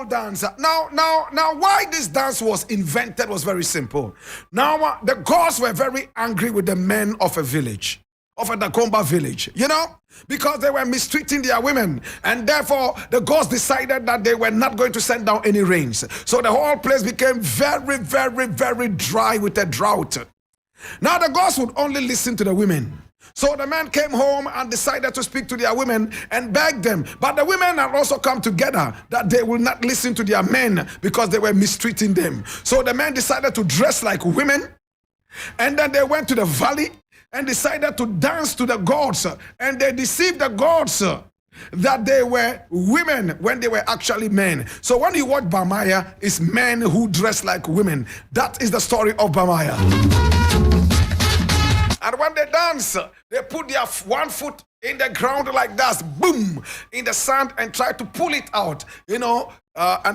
dance. Now, why this dance was invented was very simple. Now, the gods were very angry with the men of a village, of a Dakomba village, because they were mistreating their women. And therefore, the gods decided that they were not going to send down any rains. So the whole place became very, very, very dry with a drought. Now, the gods would only listen to the women. So the men came home and decided to speak to their women and beg them. But the women had also come together that they will not listen to their men because they were mistreating them. So the men decided to dress like women. And then they went to the valley and decided to dance to the gods. And they deceived the gods that they were women when they were actually men. So when you watch Bamaya, it's men who dress like women. That is the story of Bamaya. And when they dance, they put their one foot in the ground like that, boom, in the sand, and try to pull it out, and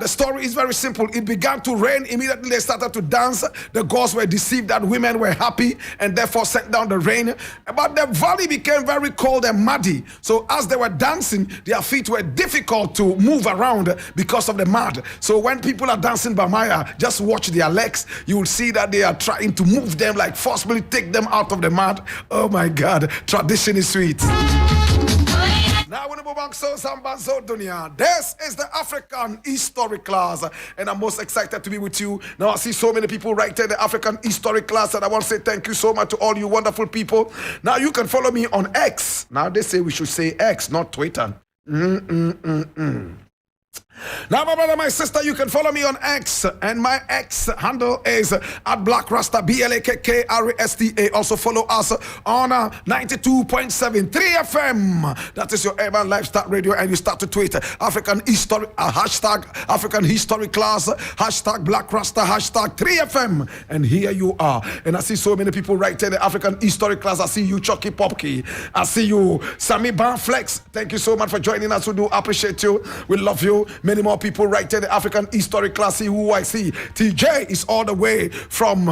the story is very simple. It began to rain. Immediately they started to dance. The gods were deceived that women were happy and therefore sent down the rain. But the valley became very cold and muddy. So as they were dancing, their feet were difficult to move around because of the mud. So when people are dancing Bamaya, just watch their legs. You will see that they are trying to move them, like forcibly take them out of the mud. Oh my God, tradition is sweet. Now, this is the African History class, and I'm most excited to be with you. Now, I see so many people right there in the African History class, and I want to say thank you so much to all you wonderful people. Now, you can follow me on X. Now, they say we should say X, not Twitter. Now, my brother, my sister, you can follow me on X, and my X handle is at Blakk Rasta, BLAKKRASTA. Also follow us on 92.7 3FM. That is your urban lifestyle radio, and you start to tweet African History, hashtag African History class, hashtag Blakk Rasta, hashtag 3FM. And here you are. And I see so many people right there in the African History class. I see you, Chucky Popke. I see you, Sammy Banflex. Thank you so much for joining us. We do appreciate you. We love you. Many more people right there in the African History class. See who I see. TJ is all the way from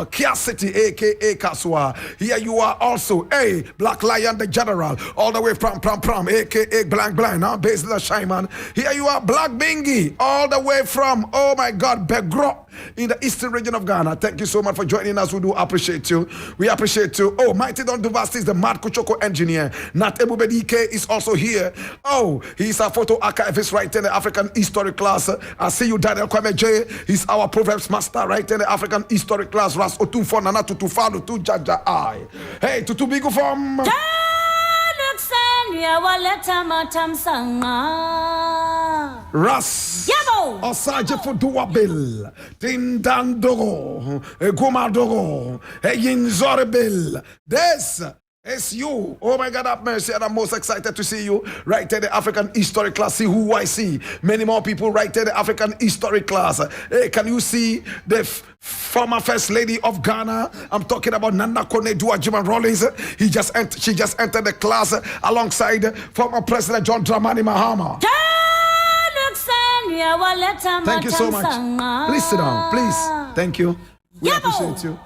Kia City, aka Kaswa. Here you are also. Hey, Black Lion the General, all the way from Pram, aka Blank, huh? Based in the Shaiman. Here you are, Black Bingi, all the way from, oh my God, Begro in the eastern region of Ghana. Thank you so much for joining us. We do appreciate you. We appreciate you. Oh, Mighty Don Duvasti is the Mad Kuchoko engineer. Nat Ebubedike is also here. Oh, he's a photo archivist right in the African History class. I see you, Daniel Kwame J. He's our Proverbs master right in the African History class. Ras Otufo Nana Tutufalu Tu Jaja I. Hey, Tutu Bigu from Ras Osaje Fuduabil Tindandoro Gumadoro Yinzorbil. This it's you. Oh my God, have mercy. And I'm most excited to see you right there in the African History class. See who I see. Many more people right there in the African History class. Hey, can you see the former First Lady of Ghana? I'm talking about Nana Konadu Agyemang Rawlings. She just entered the class alongside former President John Dramani Mahama. Thank you so much. Please sit down, please. Thank you. We appreciate you.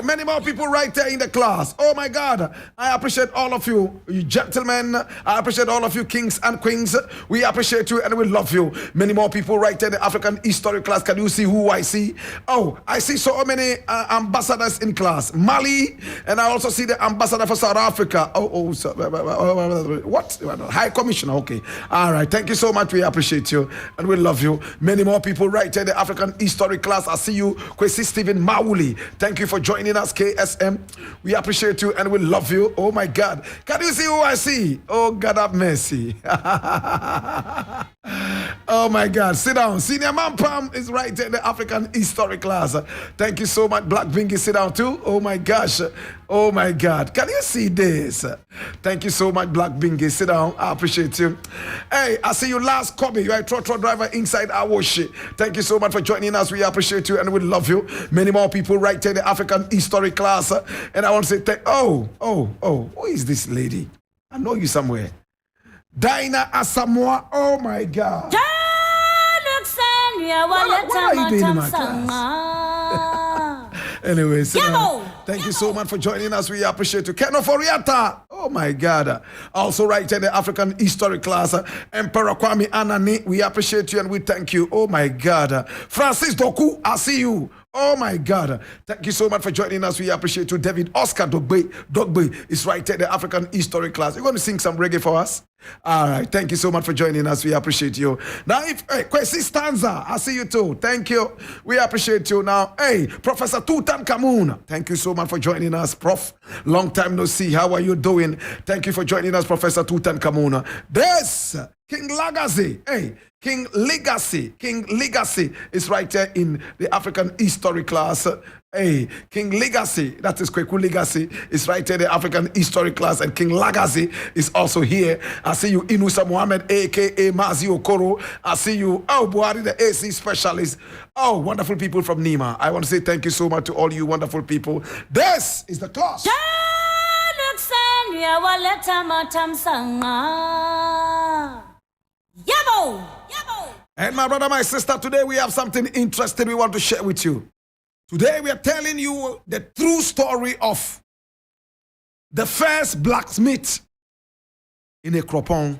Many more people right there in the class. Oh my God. I appreciate all of you, you gentlemen. I appreciate all of you kings and queens. We appreciate you and we love you. Many more people right there in the African History class. Can you see who I see? Oh, I see so many ambassadors in class. Mali, and I also see the ambassador for South Africa. What? High Commissioner. Okay. All right. Thank you so much. We appreciate you and we love you. Many more people right there in the African History class. I see you, Kwesi Stephen Mawuli. Thank you for joining us, KSM. We appreciate you and we love you. Oh my God. Can you see who I see? Oh God have mercy. Oh my God. Sit down. Senior Man Pam is right there in the African History class. Thank you so much. Black Bingy, sit down too. Oh my gosh. Oh my God. Can you see this? Thank you so much, Black Bingy. Sit down. I appreciate you. Hey, I see you last Kobe. You're a trotro driver inside our shit. Thank you so much for joining us. We appreciate you and we love you. Many more people right there in the African History class. And I want to say, who is this lady? I know you somewhere. Dinah Asamoah. Oh my God. What are you doing in my class? Anyway, so thank you so much for joining us. We appreciate you. Keno Foriata. Oh my God. Also right in the African history class, Emperor Kwame Anani, we appreciate you and we thank you. Oh my God. Francis Doku, I see you. Oh my God. Thank you so much for joining us. We appreciate you. David Oscar Dogbe is right at the African history class. You're going to sing some reggae for us? All right. Thank you so much for joining us. We appreciate you. Now, if Kwesi Stanza, I see you too. Thank you. We appreciate you. Now, hey, Professor Tutankhamun, thank you so much for joining us, Prof. Long time no see. How are you doing? Thank you for joining us, Professor Tutankhamun. This King Legacy, hey, King Legacy is right there in the African history class. Hey, King Legacy, that is Kweku Legacy, is right there in the African history class, and King Legacy is also here. I see you, Inusa Mohammed, aka Mazi Okoro. I see you, Buhari, the AC specialist. Oh, wonderful people from Nima. I want to say thank you so much to all you wonderful people. This is the class. And my brother, my sister, today we have something interesting we want to share with you. Today we are telling you the true story of the first blacksmith in a Kropong.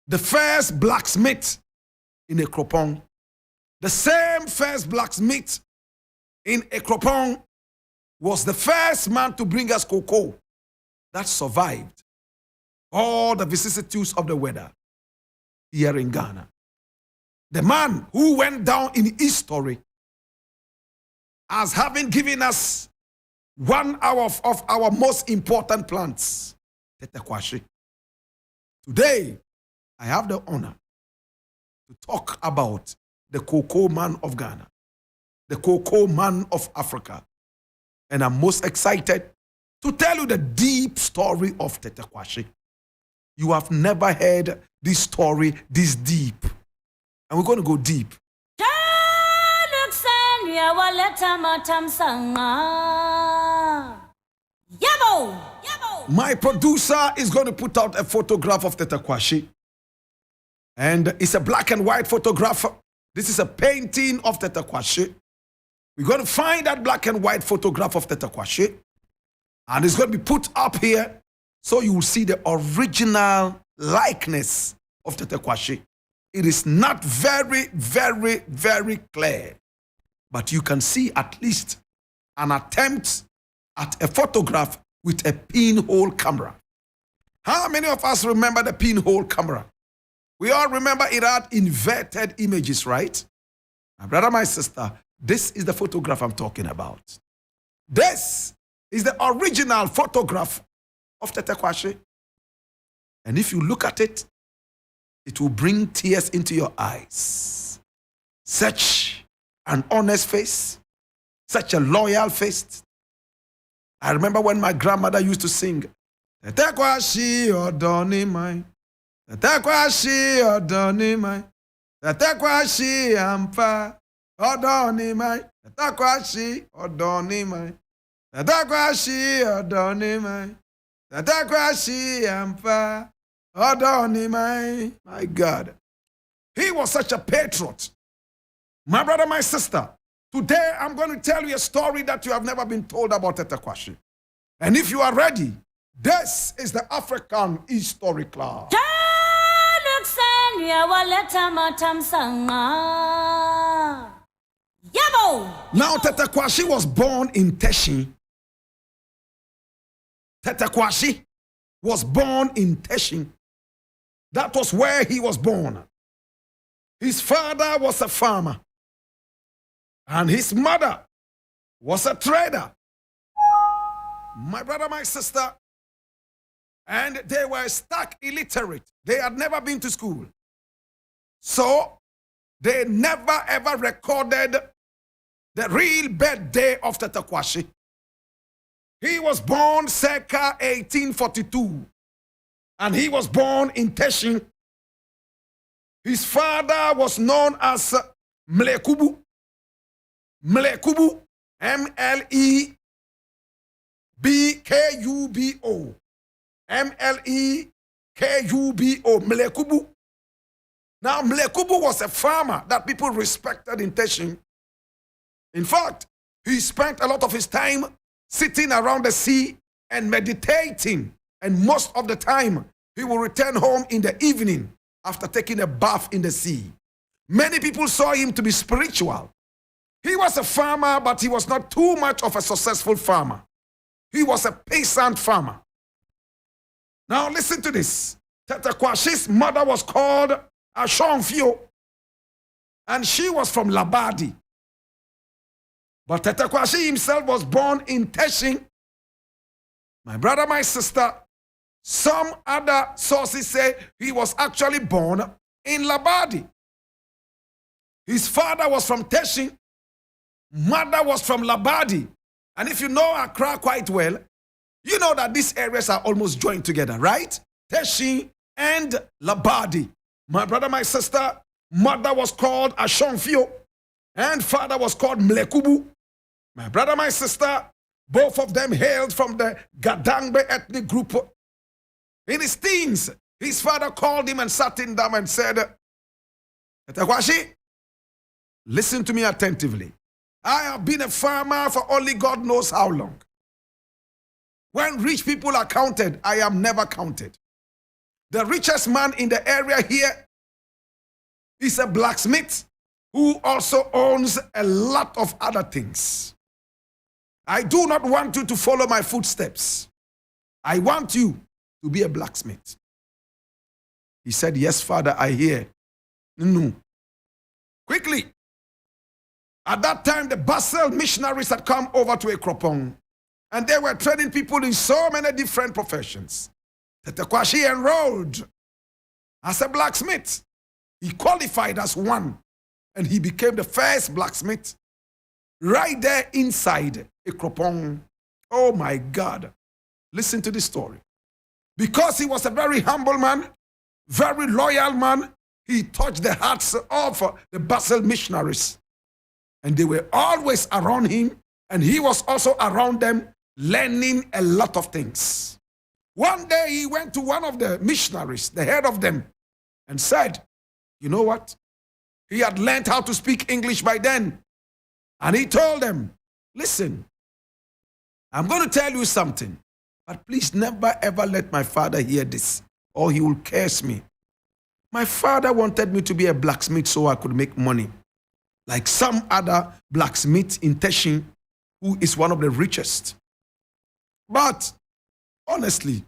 The first blacksmith in a Kropong. The same first blacksmith in a Kropong was the first man to bring us cocoa that survived all the vicissitudes of the weather here in Ghana. The man who went down in history as having given us 1 hour of our most important plants, Tetekwashi. Today, I have the honor to talk about the cocoa man of Ghana, the cocoa man of Africa. And I'm most excited to tell you the deep story of Tetekwashi. You have never heard this story this deep. And we're going to go deep. My producer is going to put out a photograph of Tetekwashi. And it's a black and white photograph. This is a painting of Tetekwashi. We're going to find that black and white photograph of Tetekwashi. And it's going to be put up here so you will see the original likeness of Tetekwashi. It is not very, very, very clear. But you can see at least an attempt at a photograph with a pinhole camera. How many of us remember the pinhole camera? We all remember it had inverted images, right? My brother, my sister, this is the photograph I'm talking about. This is the original photograph of Tetekwashi. And if you look at it, it will bring tears into your eyes. Such an honest face, such a loyal face. I remember when my grandmother used to sing, Tetekwashi odoni mai, Tetekwashi odoni mai, Tetekwashi ampa odoni mai, Tetekwashi odoni mai, Tetekwashi odoni mai, Tetekwashi ampa odoni mai. My God, he was such a patriot. My brother, my sister, today I'm going to tell you a story that you have never been told about Tetekwashi. And if you are ready, this is the African history class. Now, Tetekwashi was born in Teshin. Tetekwashi was born in Teshin. That was where he was born. His father was a farmer. And his mother was a trader. My brother, my sister, and they were stark illiterate. They had never been to school. So they never ever recorded the real birthday of Tetekwashi. He was born circa 1842. And he was born in Teshin. His father was known as Mlekubu. Mlekubu, M-L-E-B-K-U-B-O. M-L-E-K-U-B-O, Mlekubu. Now, Mlekubu was a farmer that people respected in Teshin. In fact, he spent a lot of his time sitting around the sea and meditating. And most of the time, he will return home in the evening after taking a bath in the sea. Many people saw him to be spiritual. He was a farmer, but he was not too much of a successful farmer. He was a peasant farmer. Now listen to this. Tetekwashi's mother was called Ashonfio, and she was from Labadi. But Tetekwashi himself was born in Teshin. My brother, my sister, some other sources say he was actually born in Labadi. His father was from Teshin, mother was from Labadi. And if you know Accra quite well, you know that these areas are almost joined together, right? Teshin and Labadi. My brother, my sister, mother was called Ashonfio, and father was called Mlekubu. My brother, my sister, both of them hailed from the Gadangbe ethnic group. In his teens, his father called him and sat him down and said, Tetekwashi, listen to me attentively. I have been a farmer for only God knows how long. When rich people are counted, I am never counted. The richest man in the area here is a blacksmith who also owns a lot of other things. I do not want you to follow my footsteps. I want you to be a blacksmith. He said, yes, father, I hear. No. Quickly. At that time, the Basel missionaries had come over to Ekropong, and they were training people in so many different professions. Tetekwashi enrolled as a blacksmith. He qualified as one, and he became the first blacksmith right there inside Ekropong. Oh my God. Listen to this story. Because he was a very humble man, very loyal man, he touched the hearts of the Basel missionaries. And they were always around him, and he was also around them, learning a lot of things. One day he went to one of the missionaries, the head of them, and said, you know what? He had learned how to speak English by then. And he told them, listen, I'm going to tell you something, but please never ever let my father hear this, or he will curse me. My father wanted me to be a blacksmith so I could make money, like some other blacksmith in Teshin, who is one of the richest. But honestly,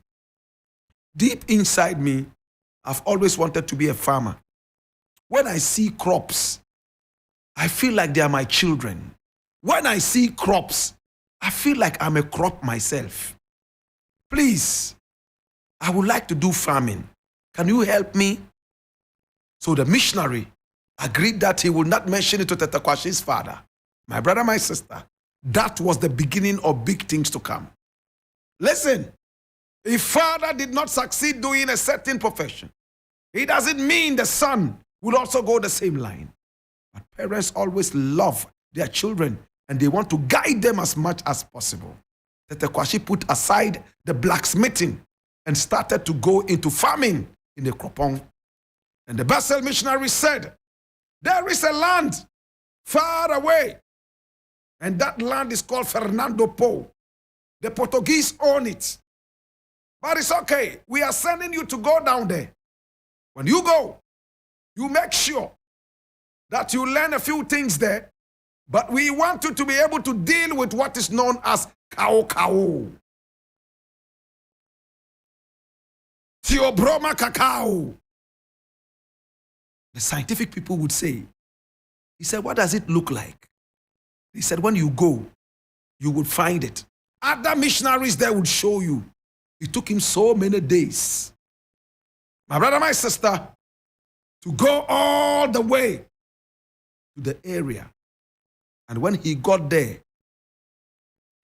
deep inside me, I've always wanted to be a farmer. When I see crops, I feel like they are my children. When I see crops, I feel like I'm a crop myself. Please, I would like to do farming. Can you help me? So the missionary agreed that he would not mention it to Tetekwashi's father. My brother, my sister, that was the beginning of big things to come. Listen, if father did not succeed doing a certain profession, it doesn't mean the son will also go the same line. But parents always love their children, and they want to guide them as much as possible. Tetekwashi put aside the blacksmithing and started to go into farming in the Kropong. And the Basel missionary said, there is a land far away, and that land is called Fernando Po. The Portuguese own it. But it's okay. We are sending you to go down there. When you go, you make sure that you learn a few things there, but we want you to be able to deal with what is known as kao. Theobroma cacao. The scientific people would say, he said, what does it look like? He said, when you go, you will find it. Other missionaries there would show you. It took him so many days. My brother, my sister, to go all the way to the area. And when he got there,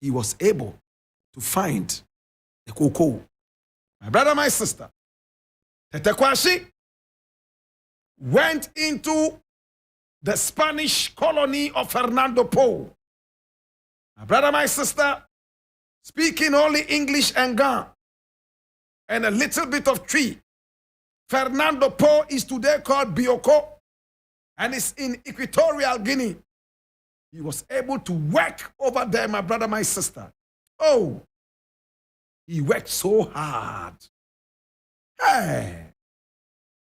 he was able to find the cocoa. My brother, my sister, Tetekwashi went into the Spanish colony of Fernando Po. My brother, my sister, speaking only English and Ga and a little bit of Twi. Fernando Po is today called Bioko and is in Equatorial Guinea. He was able to work over there, my brother, my sister. Oh, He worked so hard. Hey.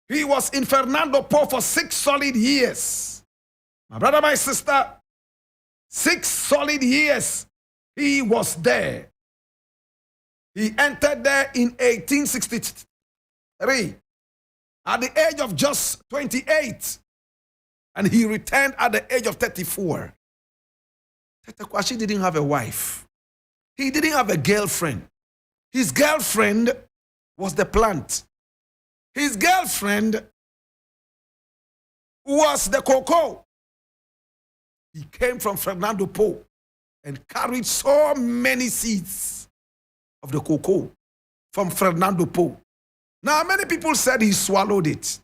He was in Fernando Po for 6 solid years. My brother, my sister, 6 solid years he was there. He entered there in 1863 at the age of just 28, and he returned at the age of 34. Tete Kwashi didn't have a wife. He didn't have a girlfriend. His girlfriend was the plant. His girlfriend was the cocoa. He came from Fernando Po and carried so many seeds of the cocoa from Fernando Po. Now, many people said he swallowed it.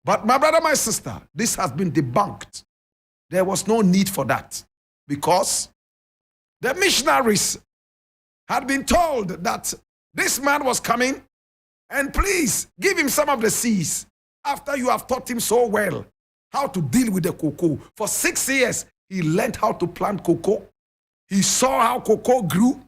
But my brother, my sister, this has been debunked. There was no need for that, because the missionaries had been told that this man was coming, and please give him some of the seeds after you have taught him so well how to deal with the cocoa. For 6 years, he learned how to plant cocoa. He saw how cocoa grew.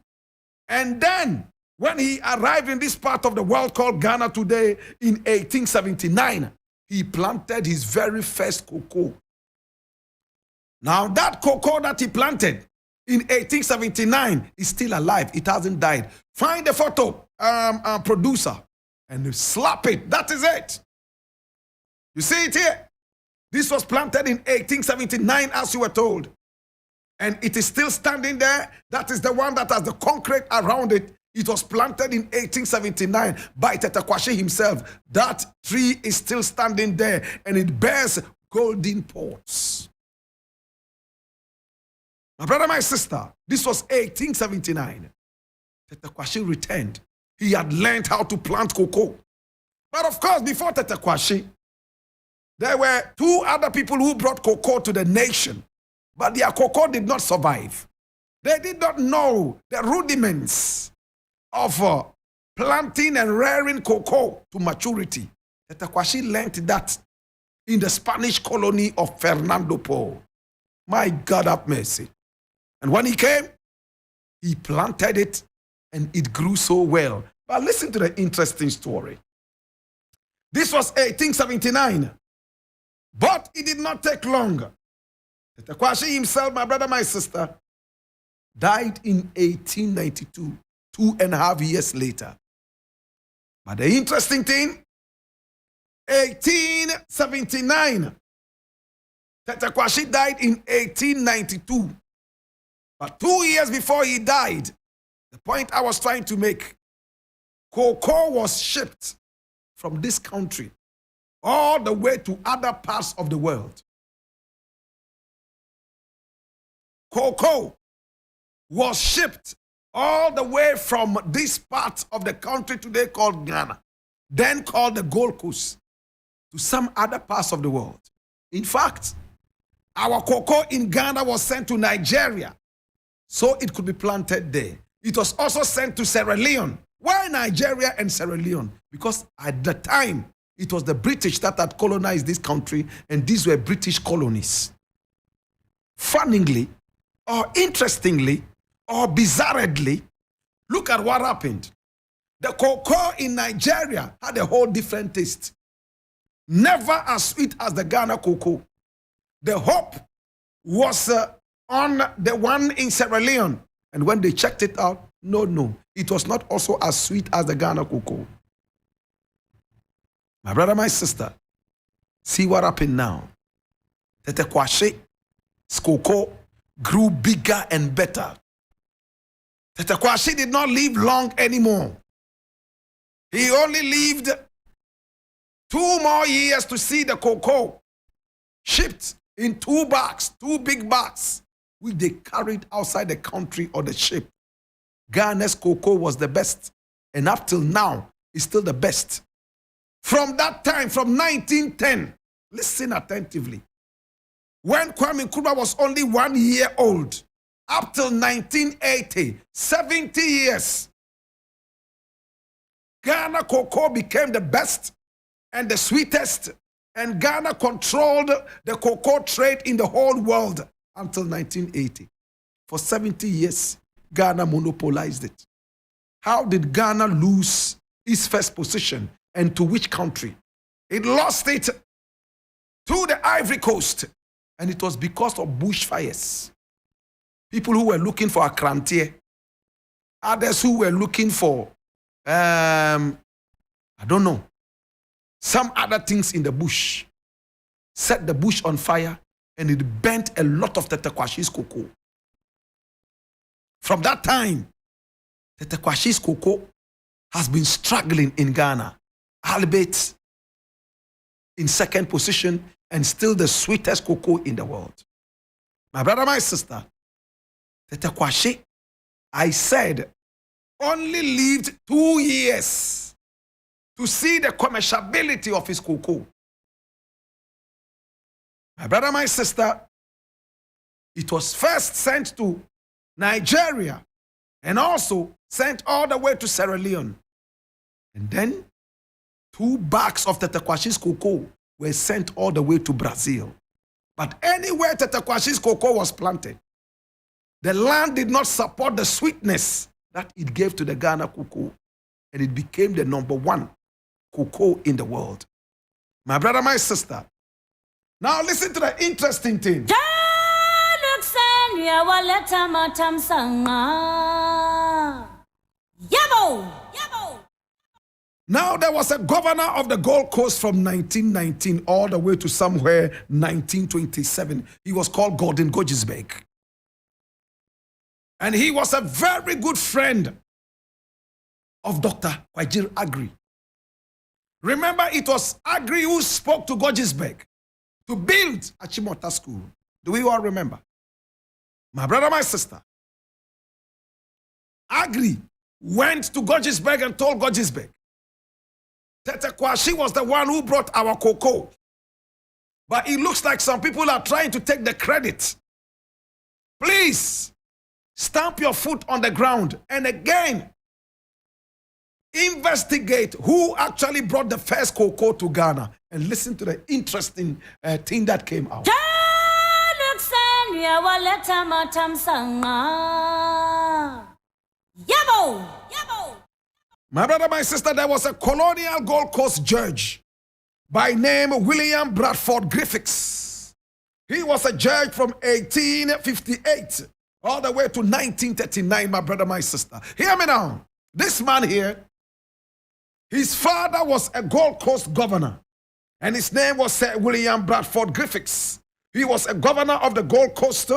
And then, when he arrived in this part of the world called Ghana today in 1879, he planted his very first cocoa. Now, that cocoa that he planted in 1879 is still alive. It hasn't died. Find the photo, producer, and slap it. That is it. You see it here? This was planted in 1879, as you were told. And it is still standing there. That is the one that has the concrete around it. It was planted in 1879 by Tete Kwashi himself. That tree is still standing there, and it bears golden pods. My brother, my sister, this was 1879. Tete Kwashi returned. He had learned how to plant cocoa. But of course, before Tete Kwashi, there were 2 other people who brought cocoa to the nation, but their cocoa did not survive. They did not know the rudiments of planting and rearing cocoa to maturity. Tete Kwashi learned that in the Spanish colony of Fernando Po. My God have mercy. And when he came, he planted it, and it grew so well. But listen to the interesting story. This was 1879. But it did not take long. Tete Kwashi himself, my brother, my sister, died in 1892, 2.5 years later. But the interesting thing, 1879, Tete Kwashi died in 1892. But 2 years before he died, the point I was trying to make, cocoa was shipped from this country all the way to other parts of the world. Cocoa was shipped all the way from this part of the country today called Ghana, then called the Gold Coast, to some other parts of the world. In fact, our cocoa in Ghana was sent to Nigeria so it could be planted there. It was also sent to Sierra Leone. Why Nigeria and Sierra Leone? Because at the time, it was the British that had colonized this country, and these were British colonies. Funnily, or interestingly, or bizarrely, look at what happened. The cocoa in Nigeria had a whole different taste. Never as sweet as the Ghana cocoa. The hope was on the one in Sierra Leone. And when they checked it out, no, it was not also as sweet as the Ghana cocoa. My brother, my sister, see what happened now. Tete Kwashi's cocoa grew bigger and better. Tete Kwashi did not live long anymore. He only lived 2 more years to see the cocoa shipped in 2 bags, 2 big bags, which they carried outside the country or the ship. Ghana's cocoa was the best, and up till now, is still the best. From that time, from 1910, listen attentively, when Kwame Nkrumah was only 1 year old, up till 1980, 70 years, Ghana cocoa became the best and the sweetest, and Ghana controlled the cocoa trade in the whole world until 1980. For 70 years, Ghana monopolized it. how did Ghana lose its first position and to which country? It lost it to the Ivory Coast, and it was because of bushfires. People who were looking for a Akrantie, others who were looking for, I don't know, some other things in the bush, set the bush on fire, and it burnt a lot of Tetequashie's cocoa. From that time, Tetequashie's cocoa has been struggling in Ghana, albeit in second position and still the sweetest cocoa in the world. My brother, my sister, Tetequashie, I said, only lived 2 years to see the commerciality of his cocoa. My brother, my sister, it was first sent to Nigeria and also sent all the way to Sierra Leone. And then 2 bags of Tetequashie's cocoa were sent all the way to Brazil. But anywhere Tetequashie's cocoa was planted, the land did not support the sweetness that it gave to the Ghana cocoa, and it became the #1 cocoa in the world. My brother, my sister, now listen to the interesting thing. Now there was a governor of the Gold Coast from 1919 all the way to somewhere 1927. He was called Gordon Goggisberg. And he was a very good friend of Dr. Kwajir Aggrey. Remember, it was Aggrey who spoke to Goggisberg to build Achimota School. Do we all remember? My brother, my sister, Aggrey went to Goggisberg and told Goggisberg, Tetequashie was the one who brought our cocoa. But it looks like some people are trying to take the credit. Please, stamp your foot on the ground and again, investigate who actually brought the first cocoa to Ghana. And listen to the interesting thing that came out. My brother, my sister, there was a colonial Gold Coast judge by name William Bradford Griffiths. He was a judge from 1858 all the way to 1939, my brother, my sister. Hear me now. This man here, his father was a Gold Coast governor, and his name was Sir William Bradford Griffiths. He was a governor of the Gold Coast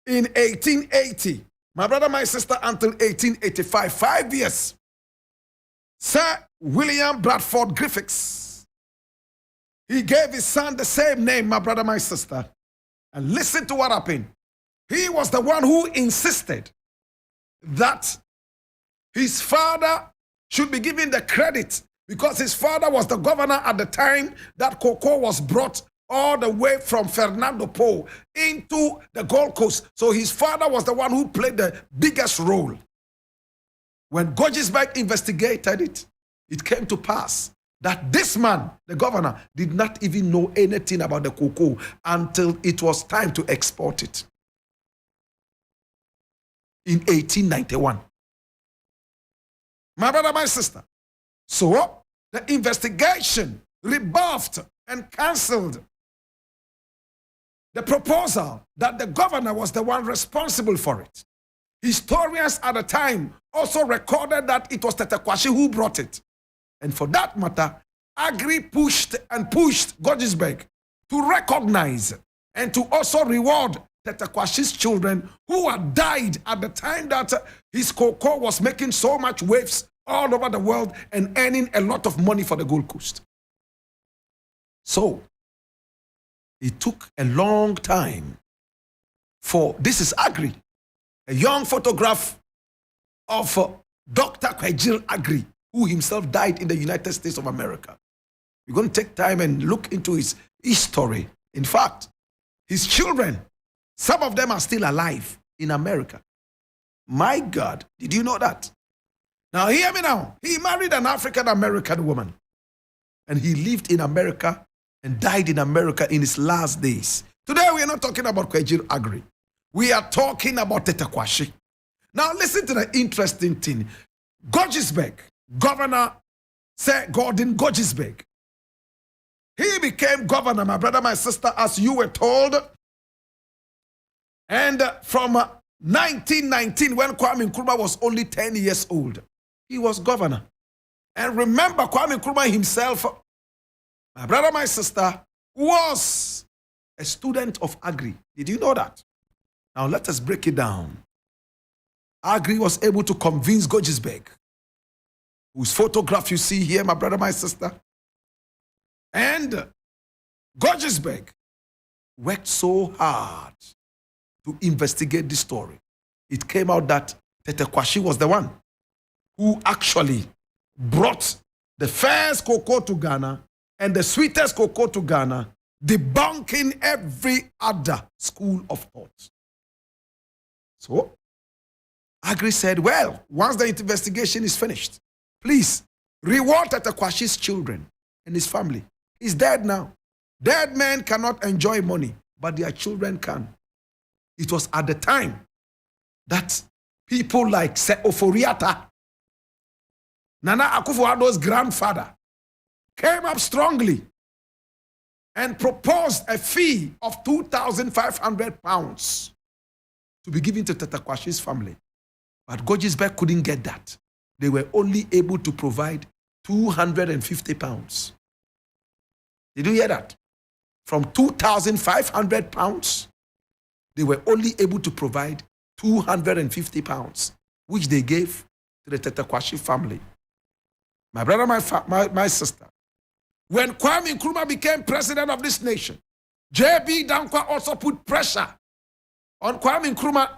in 1880. My brother, my sister, until 1885, 5 years. Sir William Bradford Griffiths. He gave his son the same name, my brother, my sister. And listen to what happened. He was the one who insisted that his father should be given the credit because his father was the governor at the time that cocoa was brought all the way from Fernando Po into the Gold Coast. So his father was the one who played the biggest role. When Goggisberg investigated it, it came to pass that this man, the governor, did not even know anything about the cocoa until it was time to export it in 1891. My brother, my sister. So the investigation rebuffed and cancelled the proposal that the governor was the one responsible for it. Historians at the time also recorded that it was Tetequashie who brought it. And for that matter, Aggrey pushed Goggisberg to recognize and to also reward Tetequashie's children who had died at the time that his cocoa was making so much waves all over the world and earning a lot of money for the Gold Coast. So, it took a long time for, this is Aggrey, a young photograph of Dr. Kwajir Aggrey, who himself died in the United States of America. We're going to take time and look into his history. In fact, his children, some of them are still alive in America. My God, did you know that? Now hear me now. He married an African-American woman, and he lived in America and died in America in his last days. Today we are not talking about Kwajir Aggrey. We are talking about Tetequashie. Now listen to the interesting thing. Gordgesberg, Governor Sir Gordon Gordgesberg. He became governor, my brother, my sister, as you were told. And from 1919, when Kwame Nkrumah was only 10 years old, he was governor. And remember, Kwame Nkrumah himself, my brother, my sister, was a student of Agri. Did you know that? Now let us break it down. Agri was able to convince Gordgesberg, whose photograph you see here, my brother, my sister. And Gordgesberg worked so hard to investigate this story. It came out that Tete Kwashi was the one who actually brought the first cocoa to Ghana and the sweetest cocoa to Ghana, debunking every other school of thought. So, Agri said, well, once the investigation is finished, please reward Tete Kwashi's children and his family. He's dead now. Dead men cannot enjoy money, but their children can. It was at the time that people like Oforiata, Nana Akufo-Addo's grandfather, came up strongly and proposed a fee of £2,500 to be given to Tete Kwashi's family. But Gordgesberg couldn't get that. They were only able to provide £250. Did you hear that? From £2,500, they were only able to provide £250, which they gave to the Tete Kwashi family. My brother, my sister, when Kwame Nkrumah became president of this nation, J.B. Dankwa also put pressure on Kwame Nkrumah,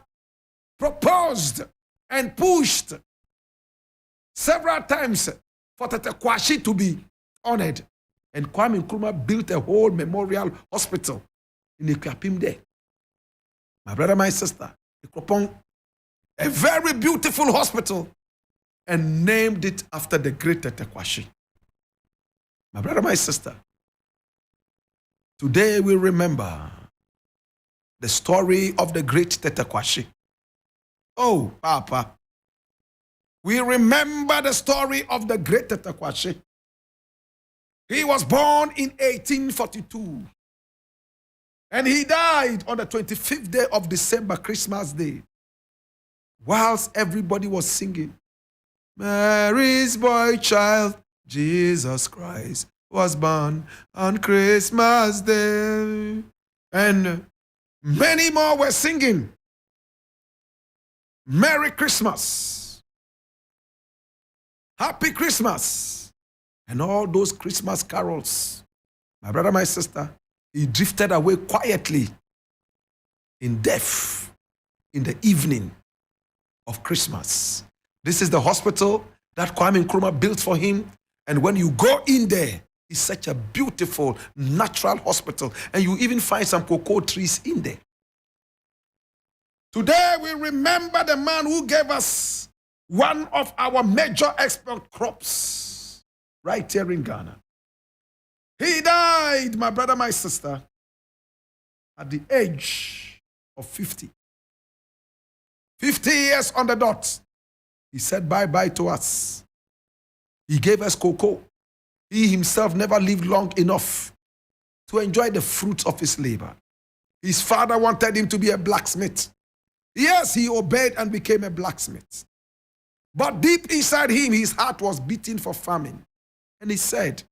proposed and pushed several times for Tete Kwashi to be honored. And Kwame Nkrumah built a whole memorial hospital in Ikuapim there. My brother, my sister, Ikropong, a very beautiful hospital, and named it after the great Tete Kwashi. My brother, my sister, today we remember the story of the great Tete Kwashi. Oh, Papa, we remember the story of the great Tete Kwashi. He was born in 1842. And he died on the 25th day of December, Christmas Day. Whilst everybody was singing, Mary's boy child, Jesus Christ, was born on Christmas Day. And many more were singing, Merry Christmas, Happy Christmas, and all those Christmas carols. My brother, my sister, he drifted away quietly in death in the evening of Christmas. This is the hospital that Kwame Nkrumah built for him. And when you go in there, it's such a beautiful, natural hospital. And you even find some cocoa trees in there. Today, we remember the man who gave us one of our major export crops right here in Ghana. He died, my brother, my sister, at the age of 50. 50 years on the dot. He said bye-bye to us. He gave us cocoa. He himself never lived long enough to enjoy the fruits of his labor. His father wanted him to be a blacksmith. Yes, he obeyed and became a blacksmith. But deep inside him, his heart was beating for famine. And he said,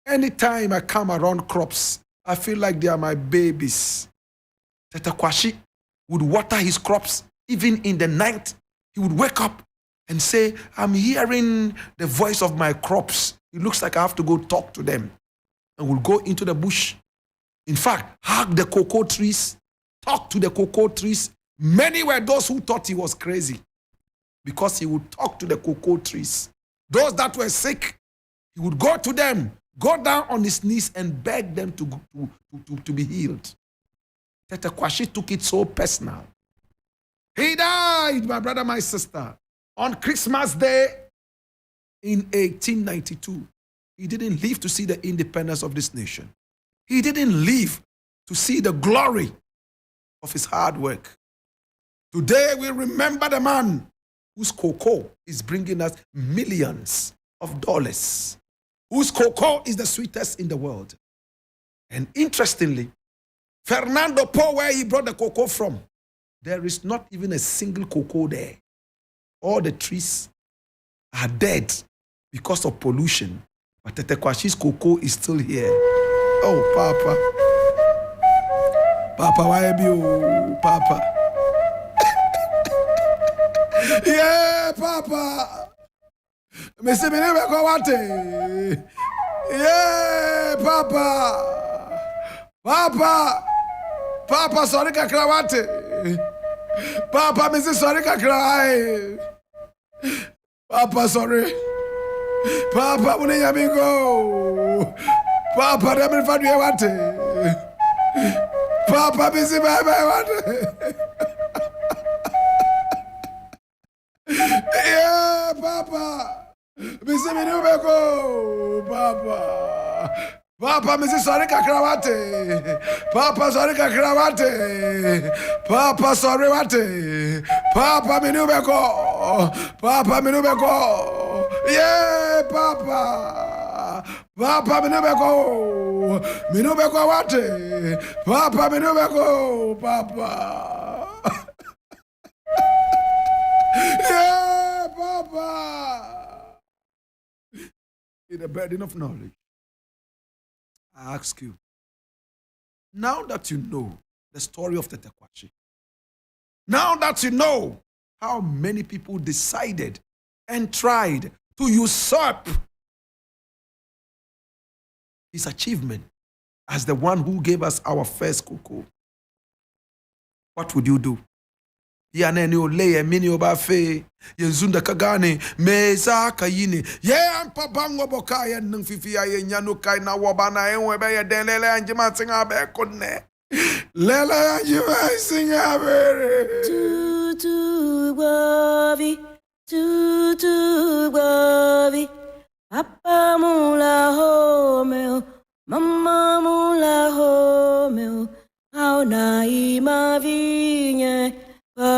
anytime I come around crops, I feel like they are my babies. Tete Kwashi would water his crops even in the night. He would wake up and say, I'm hearing the voice of my crops. It looks like I have to go talk to them. And we'll go into the bush. In fact, hug the cocoa trees, talk to the cocoa trees. Many were those who thought he was crazy because he would talk to the cocoa trees. Those that were sick, he would go to them, go down on his knees and beg them to be healed. Tete Kwashi took it so personal. He died, my brother, my sister, on Christmas Day in 1892. He didn't live to see the independence of this nation. He didn't live to see the glory of his hard work. Today we remember the man whose cocoa is bringing us millions of dollars, whose cocoa is the sweetest in the world. And interestingly, Fernando Po, where he brought the cocoa from, there is not even a single cocoa there. All the trees are dead because of pollution. But Tetekwashi's cocoa is still here. Oh, Papa. Papa, why be you, Papa? Yeah, Papa. Mr. Minebe Kowate. Yeah, Papa. Papa. Papa, sorry, Kakrawate. Papa, Mrs. Sorry, Kakrai. Papa, sorry. Papa, mune yamigo. Papa, Remy Fadwate. Papa, busy bye wate. Yeah, Papa. Busy Minubeko. Papa. Papa, Mrs. Sorry Kakrawate. Papa, sorry Kakrawate. Papa, sorry wate. Papa, Minubeko. Papa, Minubeko. Yeah, Papa. Papa, Minubeko. Minubeko wate. Papa, Minubeko. Papa. Yeah, Papa. In the burden of knowledge, I ask you, now that you know the story of Tetekwashi, now that you know how many people decided and tried to usurp his achievement as the one who gave us our first cocoa, what would you do? Yaneni oleye mini obafe yenzunda kagane meza kayini ye ampa bango boka ye nung fifi ya ye nyanu kai na wobana enwe be ye denlele anjima singa be konne lele anjima singa be tutu bavi papa mula home mama mula home au na imavinye. It's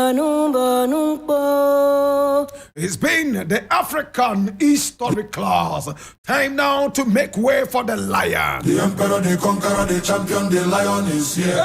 been the African historic class. Time now to make way for the lion. The emperor, the conqueror, the champion, the lion is here.